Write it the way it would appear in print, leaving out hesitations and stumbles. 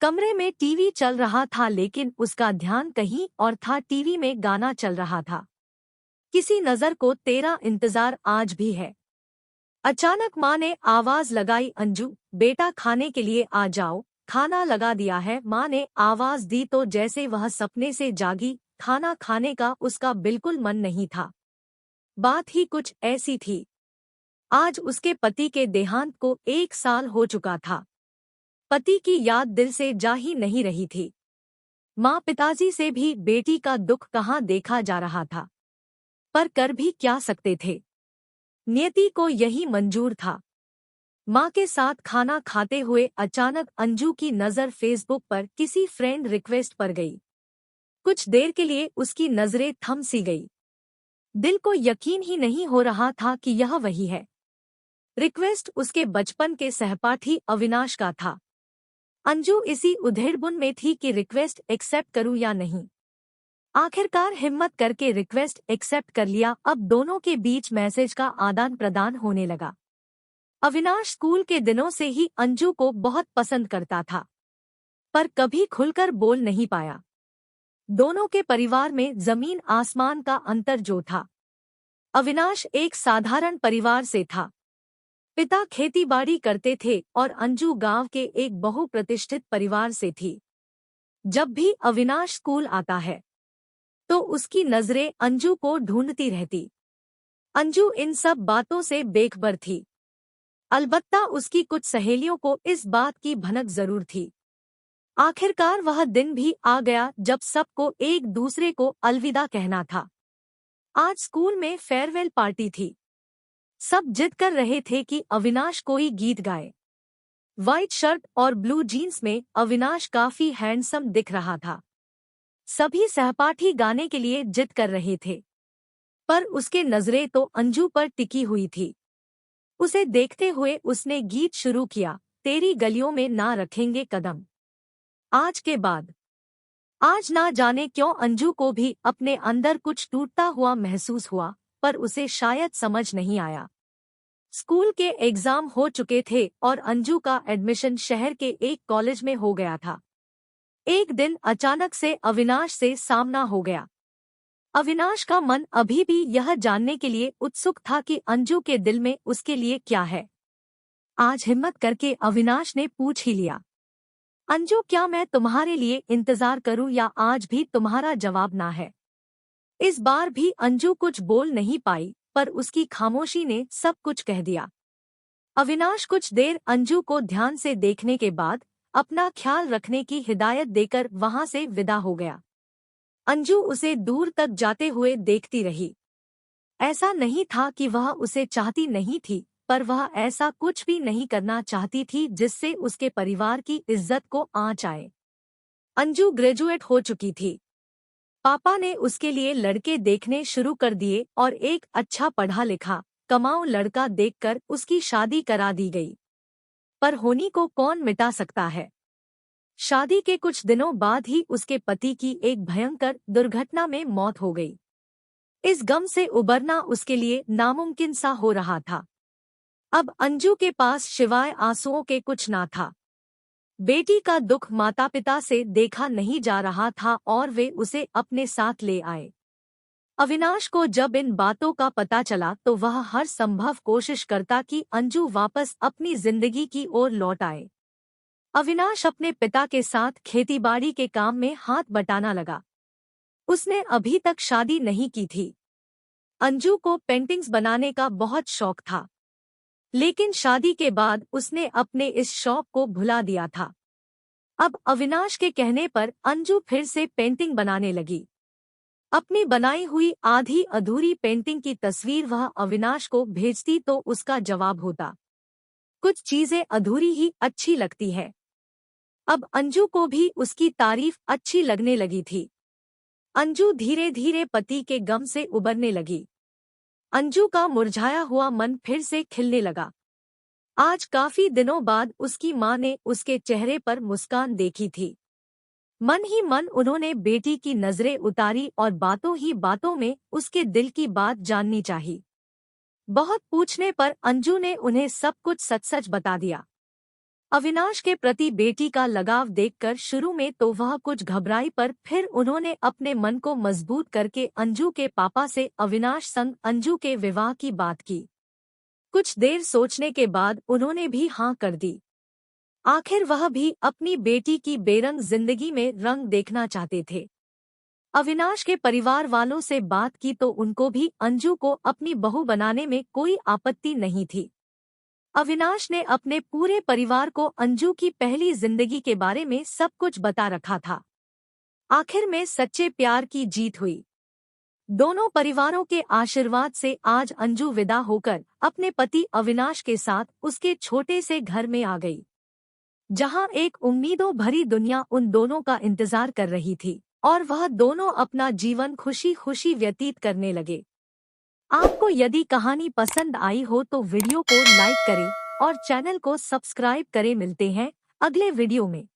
कमरे में टीवी चल रहा था लेकिन उसका ध्यान कहीं और था। टीवी में गाना चल रहा था, किसी नजर को तेरा इंतजार आज भी है। अचानक माँ ने आवाज लगाई, अंजू बेटा खाने के लिए आ जाओ, खाना लगा दिया है। माँ ने आवाज दी तो जैसे वह सपने से जागी। खाना खाने का उसका बिल्कुल मन नहीं था। बात ही कुछ ऐसी थी। आज उसके पति के देहांत को 1 साल हो चुका था। पति की याद दिल से जा ही नहीं रही थी। माँ पिताजी से भी बेटी का दुख कहाँ देखा जा रहा था, पर कर भी क्या सकते थे। नियति को यही मंजूर था। माँ के साथ खाना खाते हुए अचानक अंजू की नज़र फेसबुक पर किसी फ्रेंड रिक्वेस्ट पर गई। कुछ देर के लिए उसकी नजरें थम सी गई। दिल को यकीन ही नहीं हो रहा था कि यह वही है। रिक्वेस्ट उसके बचपन के सहपाठी अविनाश का था। अंजू इसी उधेड़बुन में थी कि रिक्वेस्ट एक्सेप्ट करूं या नहीं। आखिरकार हिम्मत करके रिक्वेस्ट एक्सेप्ट कर लिया। अब दोनों के बीच मैसेज का आदान प्रदान होने लगा। अविनाश स्कूल के दिनों से ही अंजू को बहुत पसंद करता था, पर कभी खुलकर बोल नहीं पाया। दोनों के परिवार में जमीन आसमान का अंतर जो था। अविनाश एक साधारण परिवार से था। पिता खेतीबाड़ी करते थे और अंजू गांव के एक बहुप्रतिष्ठित परिवार से थी। जब भी अविनाश स्कूल आता है तो उसकी नजरें अंजू को ढूंढती रहती। अंजू इन सब बातों से बेखबर थी। अलबत्ता उसकी कुछ सहेलियों को इस बात की भनक जरूर थी। आखिरकार वह दिन भी आ गया जब सबको एक दूसरे को अलविदा कहना था। आज स्कूल में फेयरवेल पार्टी थी। सब जिद कर रहे थे कि अविनाश कोई गीत गाए। व्हाइट शर्ट और ब्लू जीन्स में अविनाश काफी हैंडसम दिख रहा था। सभी सहपाठी गाने के लिए जिद कर रहे थे, पर उसके नजरें तो अंजू पर टिकी हुई थी। उसे देखते हुए उसने गीत शुरू किया, तेरी गलियों में ना रखेंगे कदम। आज के बाद आज ना जाने क्यों अंजू को भी अपने अंदर कुछ टूटता हुआ महसूस हुआ, पर उसे शायद समझ नहीं आया। स्कूल के एग्जाम हो चुके थे और अंजू का एडमिशन शहर के एक कॉलेज में हो गया था। एक दिन अचानक से अविनाश से सामना हो गया। अविनाश का मन अभी भी यह जानने के लिए उत्सुक था कि अंजू के दिल में उसके लिए क्या है। आज हिम्मत करके अविनाश ने पूछ ही लिया, अंजू क्या मैं तुम्हारे लिए इंतजार करूं या आज भी तुम्हारा जवाब ना है। इस बार भी अंजू कुछ बोल नहीं पाई, पर उसकी खामोशी ने सब कुछ कह दिया। अविनाश कुछ देर अंजू को ध्यान से देखने के बाद अपना ख्याल रखने की हिदायत देकर वहां से विदा हो गया। अंजू उसे दूर तक जाते हुए देखती रही। ऐसा नहीं था कि वह उसे चाहती नहीं थी, पर वह ऐसा कुछ भी नहीं करना चाहती थी जिससे उसके परिवार की इज्जत को आंच आए। अंजू ग्रेजुएट हो चुकी थी। पापा ने उसके लिए लड़के देखने शुरू कर दिए और एक अच्छा पढ़ा लिखा कमाऊ लड़का देखकर उसकी शादी करा दी गई। पर होनी को कौन मिटा सकता है। शादी के कुछ दिनों बाद ही उसके पति की एक भयंकर दुर्घटना में मौत हो गई। इस गम से उबरना उसके लिए नामुमकिन सा हो रहा था। अब अंजू के पास सिवाय आंसुओं के कुछ ना था। बेटी का दुख माता पिता से देखा नहीं जा रहा था और वे उसे अपने साथ ले आए। अविनाश को जब इन बातों का पता चला तो वह हर संभव कोशिश करता कि अंजू वापस अपनी जिंदगी की ओर लौट आए। अविनाश अपने पिता के साथ खेतीबाड़ी के काम में हाथ बटाना लगा। उसने अभी तक शादी नहीं की थी। अंजू को पेंटिंग्स बनाने का बहुत शौक था, लेकिन शादी के बाद उसने अपने इस शौक को भुला दिया था। अब अविनाश के कहने पर अंजू फिर से पेंटिंग बनाने लगी। अपनी बनाई हुई आधी अधूरी पेंटिंग की तस्वीर वह अविनाश को भेजती तो उसका जवाब होता, कुछ चीजें अधूरी ही अच्छी लगती है। अब अंजू को भी उसकी तारीफ अच्छी लगने लगी थी। अंजू धीरे धीरे पति के गम से उबरने लगी। अंजू का मुरझाया हुआ मन फिर से खिलने लगा। आज काफी दिनों बाद उसकी माँ ने उसके चेहरे पर मुस्कान देखी थी। मन ही मन उन्होंने बेटी की नजरें उतारी और बातों ही बातों में उसके दिल की बात जाननी चाहिए। बहुत पूछने पर अंजू ने उन्हें सब कुछ सच सच बता दिया। अविनाश के प्रति बेटी का लगाव देखकर शुरू में तो वह कुछ घबराई, पर फिर उन्होंने अपने मन को मजबूत करके अंजू के पापा से अविनाश संग अंजू के विवाह की बात की। कुछ देर सोचने के बाद उन्होंने भी हाँ कर दी। आखिर वह भी अपनी बेटी की बेरंग जिंदगी में रंग देखना चाहते थे। अविनाश के परिवार वालों से बात की तो उनको भी अंजू को अपनी बहू बनाने में कोई आपत्ति नहीं थी। अविनाश ने अपने पूरे परिवार को अंजू की पहली जिंदगी के बारे में सब कुछ बता रखा था। आखिर में सच्चे प्यार की जीत हुई। दोनों परिवारों के आशीर्वाद से आज अंजू विदा होकर अपने पति अविनाश के साथ उसके छोटे से घर में आ गई, जहां एक उम्मीदों भरी दुनिया उन दोनों का इंतजार कर रही थी और वह दोनों अपना जीवन खुशी खुशी व्यतीत करने लगे। आपको यदि कहानी पसंद आई हो तो वीडियो को लाइक करें और चैनल को सब्सक्राइब करें। मिलते हैं अगले वीडियो में।